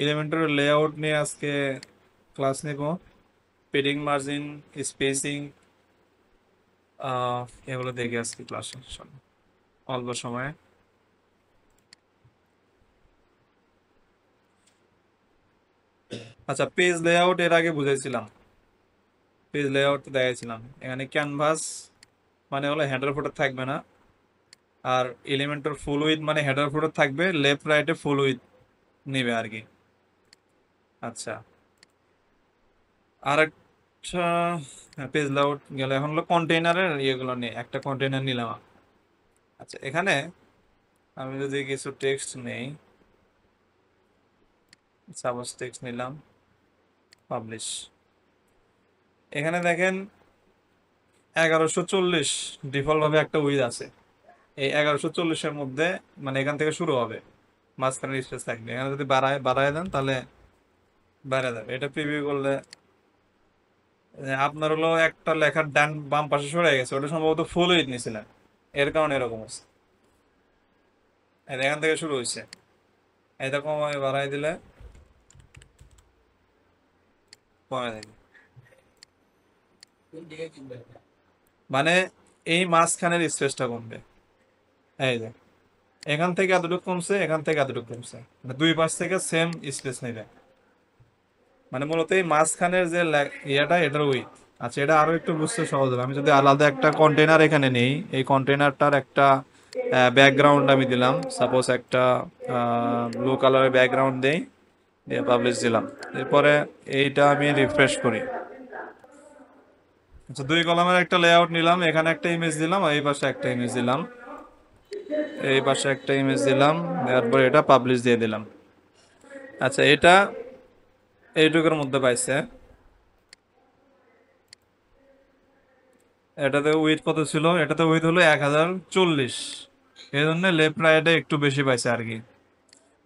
এলিমেন্টের লেআউট নিয়ে আজকে ক্লাস নেব। পেডিং, মার্জিন, স্পেসিং, এগুলো দেখে আজকে ক্লাস অল্প সময়ে। আচ্ছা, পেজ লেআউট এর আগে বুঝাইছিলাম। পেজ লেআউট তো দেখাইছিলাম। এখানে ক্যানভাস মানে হলো হেডার ফুটার থাকবে না, আর এলিমেন্টের ফুল উইথ মানে হেডার ফুটার থাকবে, লেফট রাইটে ফুল উইথ নিবে আর কি। আচ্ছা, আর একটা পেজ লেআউট গেলে এখন হলো কন্টেইনারের ইয়েগুলো নিয়ে। একটা কন্টেইনার নিলাম। আচ্ছা, এখানে আমি যদি কিছু টেক্সট নেই, সাপোজ টেক্সট নিলাম, পাবলিশ। এখানে দেখেন 1140 ডিফল্ট ভাবে একটা উইথ আছে। এই 1140-এর মধ্যে মানে এখান থেকে শুরু হবে, মাঝখানে স্পেস থাকবে। এখানে যদি বাড়ায় বাড়ায় দেন তাহলে বাইরে যাবে। এটা প্রিভিউ করলে আপনার হলো একটা লেখার ডান বাম পাশে সরে গেছে, ওটা সম্ভবত ফুল উইথ নিছিলেন, এর কারণে এরকম হচ্ছে। এখান থেকে শুরু হয়েছে, এটা কমায় বাড়াই দিলে কমে যাবে। মানে এই মাঝখানের স্পেসটা কমবে। এই যে এখান থেকে এতটুকু কমছে, এখান থেকে এতটুকু কমছে, মানে দুই পাশ থেকে সেম স্পেস নেবে। মানে মূলত এই মাঝখানের যে ইয়েটা, এটার উইথ। আচ্ছা, এটা আরো একটু বুঝতে সহজ হবে। আমি যদি আলাদা একটা কন্টেনার এখানে নেই, এই কন্টেনারটার একটা ব্যাকগ্রাউন্ড আমি দিলাম, সাপোজ একটা ব্লু কালারের ব্যাকগ্রাউন্ড দেই, দিয়ে পাবলিশ দিলাম। এরপরে এইটা আমি রিফ্রেশ করি। আচ্ছা, দুই কলামের একটা লেআউট নিলাম, এখানে একটা ইমেজ দিলাম, আর এই পাশে একটা ইমেজ দিলাম, এই পাশে একটা ইমেজ দিলাম, তারপরে এটা পাবলিশ দিয়ে দিলাম। আচ্ছা, এটা এইটুকুর মধ্যে পাইছে। এটাতে উইথ কত ছিল? এটাতে উইথ হলো 1040। এই জন্য লেফট রাইটে একটু বেশি পাইছে আর কি।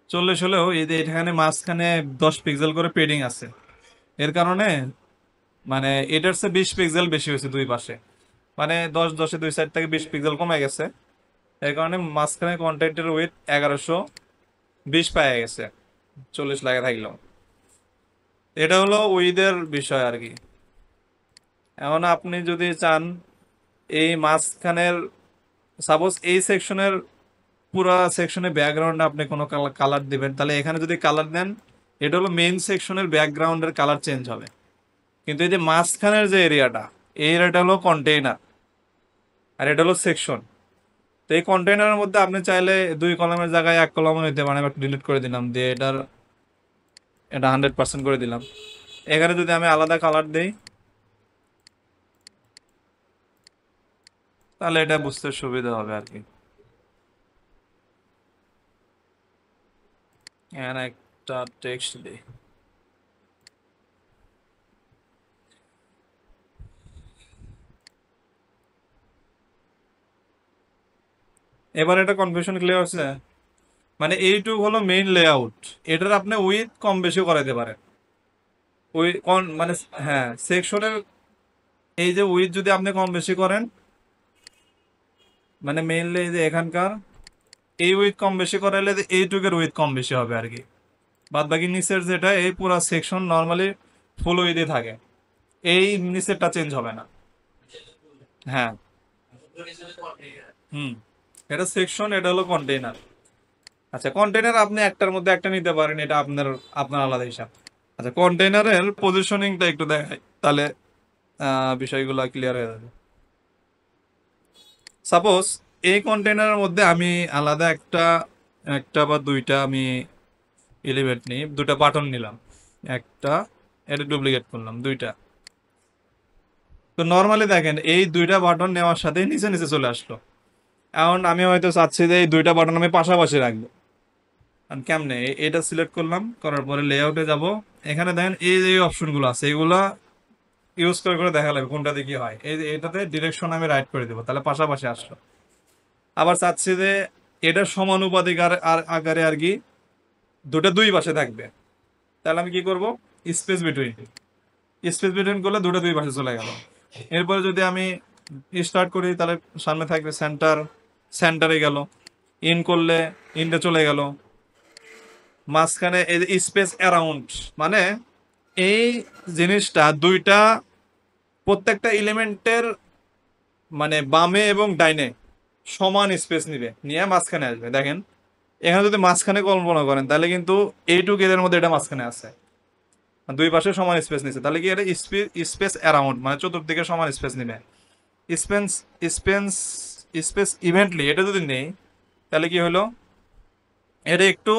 40 হলেও এই যে এখানে মাঝখানে 10 পিক্সেল করে পেডিং আছে, এর কারণে মানে এটার চেয়ে 20 পিক্সেল বেশি হয়েছে দুই পাশে। মানে 10-10-এ দুই সাইড থেকে 20 পিক্সেল কমে গেছে। এর কারণে মাঝখানে কন্টেন্টের উইথ 1120 পাওয়া গেছে, 40 লাগে থাকলেও। এটা হলো উইথের বিষয় আর কি। এখন আপনি যদি চান এই মাঝখানের, সাপোজ এই সেকশনের পুরা সেকশনে ব্যাকগ্রাউন্ডে আপনি কোনো কালার দিবেন, তাহলে এখানে যদি কালার দেন, এটা হলো মেইন সেকশনের ব্যাকগ্রাউন্ডের কালার চেঞ্জ হবে। কিন্তু এই যে মাঝখানের যে এরিয়াটা, এই এরিয়াটা হলো কন্টেইনার, আর এটা হলো সেকশন। তো এই কন্টেইনারের মধ্যে আপনি চাইলে দুই কলামের জায়গায় এক কলামও নিতে পারেন। আমি ডিলিট করে দিলাম, দিয়ে এটা 100% করে দিলাম। এখানে যদি আমি আলাদা কালার দেই, তাহলে এটা বুঝতে সুবিধা হবে আর কি। এখানে একটা টেক্সট দিই। এবার এটা কনফিউশন ক্লিয়ার হচ্ছে? মানে এইটুক হলো মেইন লেআউট, এটার আপনি উইথ কম বেশি করাইতে পারেন। ওই মানে হ্যাঁ, সেকশনের এই যে উইথ যদি আপনি কম বেশি করেন, মানে মেইনলি এই যে এখানকার এই উইথ কম বেশি করাইলে এইটুকের উইথ কম বেশি হবে আর কি। বাদ বাকি নিচের যেটা, এই পুরো সেকশন নর্মালি ফুল উইথই থাকে, এই নিচেরটা চেঞ্জ হবে না। হ্যাঁ। হুম, এটা সেকশন, এটা হলো কন্টেইনার। আচ্ছা, কন্টেইনার আপনি একটার মধ্যে একটা নিতে পারেন, এটা আপনার আপনার আলাদা হিসাব। আচ্ছা, কন্টেইনারের পজিশনিংটা একটু দেখাই, তাহলে বিষয়গুলো ক্লিয়ার হয়ে যাবে। সাপোজ এই কন্টেইনারের মধ্যে আমি আলাদা একটা একটা বা দুইটা আমি এলিমেন্ট নিই, দুটা বাটন নিলাম, একটা, এটা ডুপ্লিকেট করলাম, দুইটা। তো নর্মালি দেখেন এই দুইটা বাটন নেওয়ার সাথে নিচে নিচে চলে আসলো। এখন আমি হয়তো চাচ্ছি যে এই দুইটা বাটন আমি পাশাপাশি রাখবো। আর কেমনে? এটা সিলেক্ট করলাম, করার পরে লেআউটে যাব। এখানে দেখেন এই যে অপশনগুলো আছে, এগুলা ইউজ করে করে দেখা লাগবে কোনটা দিয়ে কি হয়। এই যে এটাতে ডিরেকশন আমি রাইট করে দেবো, তাহলে পাশাপাশি আসলো। আবার চাচ্ছি যে এটা সমানুপাতিক আর আকারে আর কি দুটো দুই পাশে থাকবে, তাহলে আমি কি করব? Space between. স্পেস বিটুইন করলে দুটো দুই পাশে চলে গেল। এরপরে যদি আমি স্টার্ট করি, তাহলে সামনে থাকবে সেন্টার, সেন্টারে গেল। ইন করলে ইনটা চলে গেল। মাঝখানে এই যে স্পেস অ্যারাউন্ড, মানে এই জিনিসটা দুইটা প্রত্যেকটা এলিমেন্টের মানে বামে এবং ডাইনে সমান স্পেস নিবে, নিয়ে মাঝখানে আসবে। দেখেন এখানে যদি মাঝখানে কল্পনা করেন তাহলে কিন্তু এইটুকু এদের মধ্যে এটা মাঝখানে আছে, দুই পাশে সমান স্পেস নিচ্ছে, তাহলে কি এটা স্পেস অ্যারাউন্ড মানে চতুর্দিকে সমান স্পেস নিবে। স্পেস স্পেস স্পেস ইভেন্টলি এটা যদি নেই তাহলে কি হলো, এটা একটু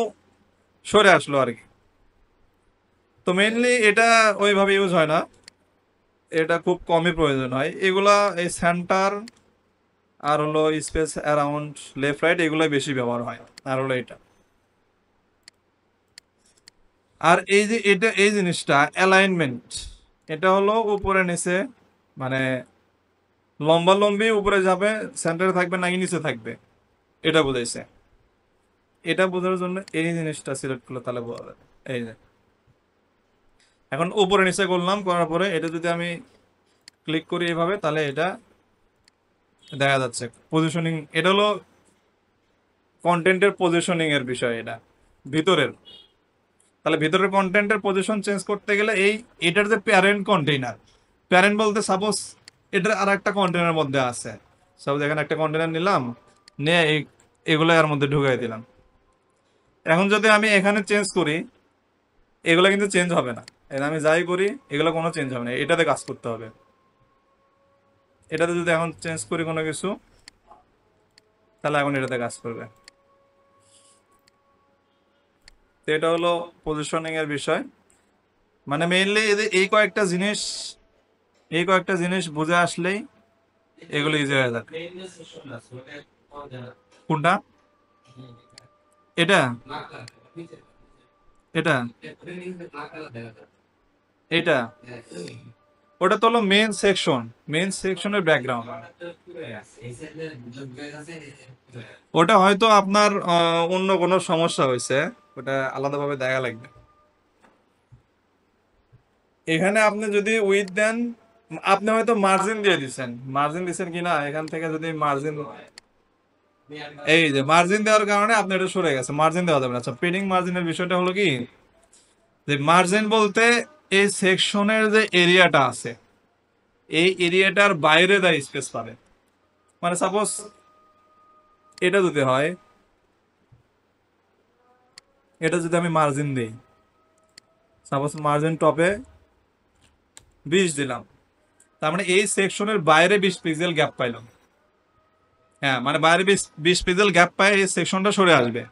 সরে আসলো আর কি। তো মেইনলি এটা ওইভাবে ইউজ হয় না, এটা খুব কমই প্রয়োজন হয়। এগুলা এই সেন্টার আর হলো স্পেস অ্যারাউন্ড লেফট রাইট এগুলাই বেশি ব্যবহার হয়। আর হলো এটা, আর এই যে এটা এই জিনিসটা অ্যালাইনমেন্ট, এটা হলো উপরে নিচে মানে লম্বা লম্বি উপরে যাবে, সেন্টারে থাকবে নাকি নিচে থাকবে, এটা বুঝাইছে। এটা বোঝার জন্য এই জিনিসটা সিলেক্ট করলে তাহলে বোঝা যাবে। এই যে এখন উপরে নিচে করলাম, করার পরে এটা যদি আমি ক্লিক করি এভাবে তাহলে এটা দেখা যাচ্ছে পজিশনিং। এটা হলো কন্টেন্টের পজিশনিং এর বিষয়, এটা ভিতরের। তাহলে ভিতরের কন্টেন্টের পজিশন চেঞ্জ করতে গেলে এটার যে প্যারেন্ট কন্টেইনার, প্যারেন্ট বলতে সাপোজ এটার আর একটা কন্টেনার মধ্যে আছে, সাপোজ এখানে একটা কন্টেনার নিলাম, নিয়ে এগুলো এর মধ্যে ঢুকাই দিলাম। এখন যদি আমি এখানে চেঞ্জ করি এগুলো কিন্তু চেঞ্জ হবে না, আমি যাই করি এগুলো কোনো চেঞ্জ হবে না, এটাতে কাজ করতে হবে। এটাতে যদি এখন চেঞ্জ করি কোনো কিছু তাহলে এখন এটাতে কাজ করবে। তো এটা হলো পজিশনিং এর বিষয়। মানে মেইনলি এই কয়েকটা জিনিস বুঝে আসলেই এগুলো ইজি হয়ে যাবে। কোনটা? এটা এটা এটা ওটা তো হলো মেইন সেকশনের ব্যাকগ্রাউন্ড। ওটা হয়তো আপনার অন্য কোনো সমস্যা হয়েছে, ওটা আলাদাভাবে দেখা লাগবে। এখানে আপনি যদি উইথ দেন, আপনি হয়তো মার্জিন দিছেন কিনা, এখান থেকে যদি মার্জিন, এই যে মার্জিন দেওয়ার কারণে আপনি এটা সরে গেছে, মার্জিন দেওয়া যাবে না। আচ্ছা পেডিং মার্জিনের বিষয়টা হলো কি, যে মার্জিন বলতে এই সেকশনের যে এরিয়াটা আছে এই এরিয়াটার বাইরে দেয় স্পেস পাবে। মানে সাপোজ এটা যদি হয়, এটা যদি আমি মার্জিন দিই, সাপোজ মার্জিন টপে 20 দিলাম, তার মানে এই সেকশনের বাইরে 20 পিক্সেল গ্যাপ পাইলাম। হ্যাঁ মানে বাইরে 20 পিক্সেল গ্যাপ পায় এই সেকশনটা সরে আসবে।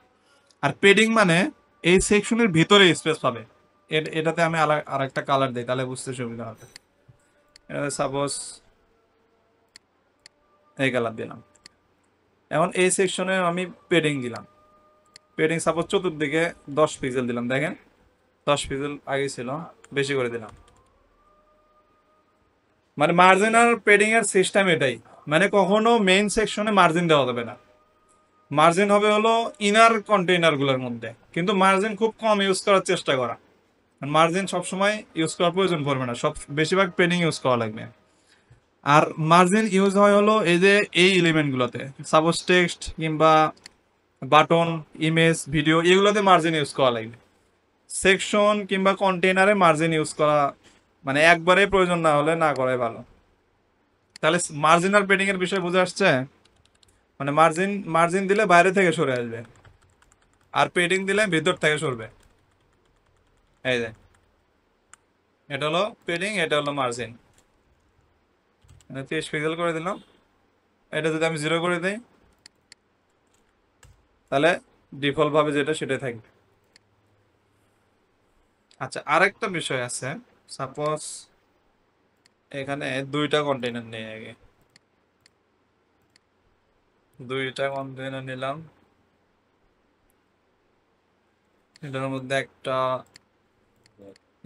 আর পেডিং মানে এই সেকশনের ভিতরে স্পেস পাবে। এটাতে আমি আর একটা কালার দিই তাহলে বুঝতে সুবিধা হবে। সাপোজ এই কালার দিলাম, এখন এই সেকশনে আমি পেডিং দিলাম, পেডিং সাপোজ চতুর্দিকে 10 পিক্সেল দিলাম, দেখেন 10 পিক্সেল আগে ছিল, বেশি করে দিলাম। মানে মার্জিন আর পেডিং এর সিস্টেম এটাই, মানে কখনো মেইন সেকশনে মার্জিন দেওয়া যাবে না। মার্জিন হবে হলো ইনার কন্টেইনার গুলোর মধ্যে, কিন্তু মার্জিন খুব কম ইউজ করার চেষ্টা করা। মার্জিন সবসময় ইউজ করার প্রয়োজন পড়বে না, বেশিরভাগ পেডিং ইউজ করা লাগবে। আর মার্জিন ইউজ হয় হলো এই যে এই এলিমেন্ট গুলোতে, সাপোজ টেক্সট কিংবা বাটন, ইমেজ, ভিডিও, এগুলোতে মার্জিন ইউজ করা লাগবে। সেকশন কিংবা কন্টেইনারে মার্জিন ইউজ করা মানে একবারে প্রয়োজন না হলে না করাই ভালো। তাহলে মার্জিন আর পেডিং এর বিষয় বুঝে আসছে। মানে মার্জিন দিলে বাইরে থেকে সরে আসবে, আর পেডিং দিলে ভিতর থেকে সরবে। এই যে এটা হলো পেডিং, এটা হলো মার্জিন। 30 পিক্সেল করে দিলাম, এটা যদি আমি 0 করে দিই তাহলে ডিফল্ট ভাবে যেটা সেটাই থাকবে। আচ্ছা আরেকটা বিষয় আছে, সাপোজ এখানে দুইটা কন্টেইনার নিয়ে আগে, দুইটা কন্টেইনার নিলাম, এটার মধ্যে একটা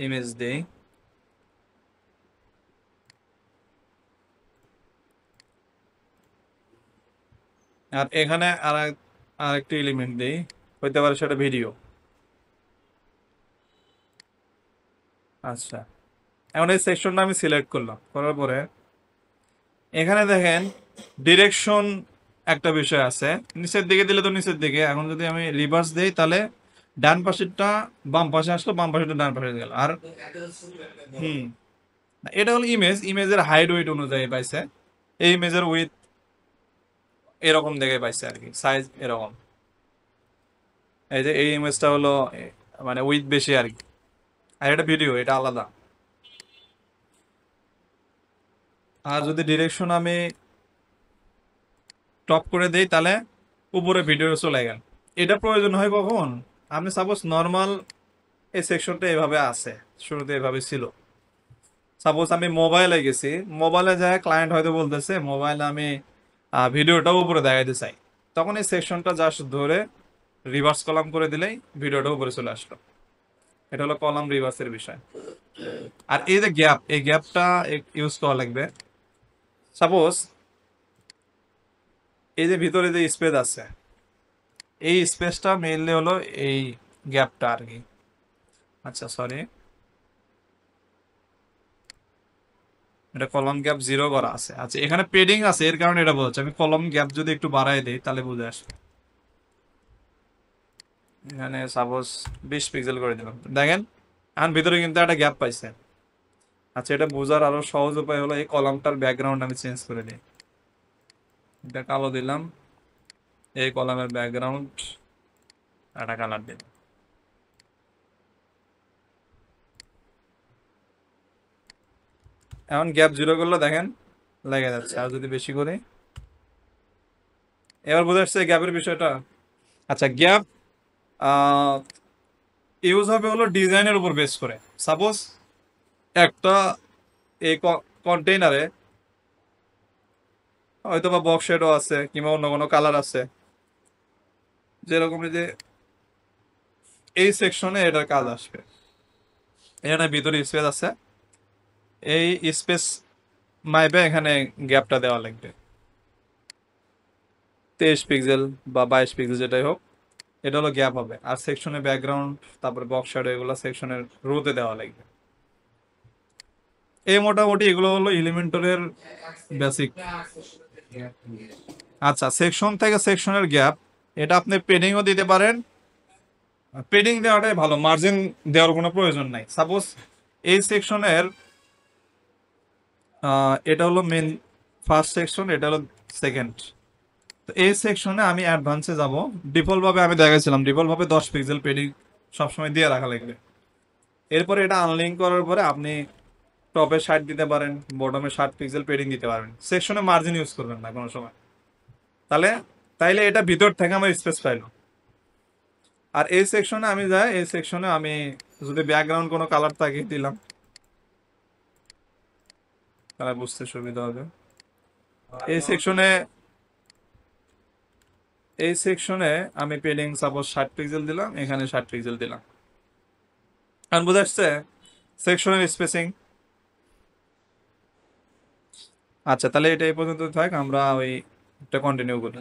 ইমেজ দেই, আর এখানে আরেকটা এলিমেন্ট দেই, হইতে পারে সেটা ভিডিও। আচ্ছা এখন এই সেকশনটা আমি সিলেক্ট করলাম, করার পরে এখানে দেখেন ডিরেকশন একটা বিষয় আছে, নিচের দিকে দিলে তো নিচের দিকে, এখন যদি আমি রিভার্স দেই তাহলে ডান পাশেরটা বাম পাশে আসলো, বাম পাশেরটা ডান পাশে গেল। আর হুম, এটা হলো ইমেজের হাইট ওয়েট অনুযায়ী পাইছে। এই ইমেজের উইথ এরকম দেখে পাইছে আর কি, সাইজ এরকম। এই যে এই ইমেজটা হলো মানে উইথ বেশি আর কি, আর এটা ভিডিও, এটা আলাদা। আর যদি ডিরেকশন আমি টপ করে দেই তাহলে উপরে ভিডিও চলে গেল। এটা প্রয়োজন হয় কখন, আপনি সাপোজ নর্মাল এই সেকশনটা এভাবে আছে, শুরুতে এভাবে ছিল, সাপোজ আমি মোবাইলে গেছি, মোবাইলে যায় ক্লায়েন্ট হয়তো বলতেছে মোবাইলে আমি ভিডিওটাও উপরে দেখাইতে চাই, তখন এই সেকশনটা জাস্ট ধরে রিভার্স কলাম করে দিলেই ভিডিওটা উপরে চলে আসলো। এটা হলো কলাম রিভার্সের বিষয়। আর এই যে গ্যাপ, এই গ্যাপটা ইউজ করা লাগবে। সাপোজ এই যে ভিতরে যে স্পেস আছে, এই স্পেসটা মেইনলি হলো এই গ্যাপটা আর কি। আচ্ছা সরি, এটা কলম গ্যাপ 0 করা আছে। আচ্ছা এখানে পেডিং আছে, এর কারণে এটা বলছে। আমি কলম গ্যাপ যদি একটু বাড়াই দিই তাহলে বুঝে আসবে। এখানে সাপোজ 20 পিক্সেল করে দিলাম, দেখেন এখন ভিতরে কিন্তু একটা গ্যাপ পাইছে। আচ্ছা এটা বোঝার আরো সহজ উপায় হলো এই কলামটার ব্যাকগ্রাউন্ড আমি চেঞ্জ করে দিই, এটা কালো দিলাম, এই কলামের ব্যাকগ্রাউন্ড একটা কালার দিলাম। এখন গ্যাপ 0 করলে দেখেন লেগে যাচ্ছে। আর যদি বেশি করি, এবার বোঝা যাচ্ছে গ্যাপের বিষয়টা। আচ্ছা গ্যাপ ইউজ হবে হলো ডিজাইনের উপর বেস করে। সাপোজ একটা এই কন্টেইনারে হয়তো বা বক্স শেডও আছে কিংবা অন্য কোনো কালার আছে, যেরকম এই যে এই সেকশনে এটার কাজ আসবে। এখানে ভিতরে স্পেস আছে, এই স্পেস মাইপে এখানে গ্যাপটা দেওয়া লাগবে 23 পিক্সেল বা 22 পিক্সেল যেটাই হোক, এটা হলো গ্যাপ হবে। আর সেকশনে ব্যাকগ্রাউন্ড তারপরে বক্স শ্যাডো এগুলো সেকশনের রোতে দেওয়া লাগবে। এই মোটামুটি এগুলো হলো এলিমেন্টরের বেসিক। আচ্ছা সেকশন থেকে সেকশনের গ্যাপ, এটা আপনি পেডিংও দিতে পারেন। পেডিং দেওয়াটাই ভালো, মার্জিন দেওয়ার কোনো প্রয়োজন নাই। সাপোজ এই সেকশনের এটা হলো মেন ফার্স্ট সেকশন, এটা হলো সেকেন্ড। তো এই সেকশনে আমি অ্যাডভান্সে যাব। ডিফল্ট ভাবে আমি দেখাইছিলাম, ডিফল্ট ভাবে 10 পিক্সেল পেডিং সবসময় দিয়ে রাখা লাগবে। এরপরে এটা আনলিঙ্ক করার পরে আপনি টপে 60 দিতে পারেন, বটমে 60 পিক্সেল পেডিং দিতে পারবেন। সেকশনে মার্জিন ইউজ করবেন না কোনো সময়, তাহলে তাইলে এটা ভিতর থেকে আমার স্পেস পাইলো। আর এই সেকশনে আমি যাই, এই সেকশনে আমি যদি ব্যাকগ্রাউন্ড কোনো কালার থাকে দিলাম, তাহলে বুঝতে সুবিধা হবে। এই সেকশনে এই সেকশনে আমি পেডিং সাপোজ 60 পিক্সেল দিলাম, এখানে 60 পিক্সেল দিলাম। কারণ বুঝে আসছে সেকশনের স্পেসিং। আচ্ছা তাহলে এটা এই পর্যন্ত থাক, আমরা ওই একটা কন্টিনিউ করি।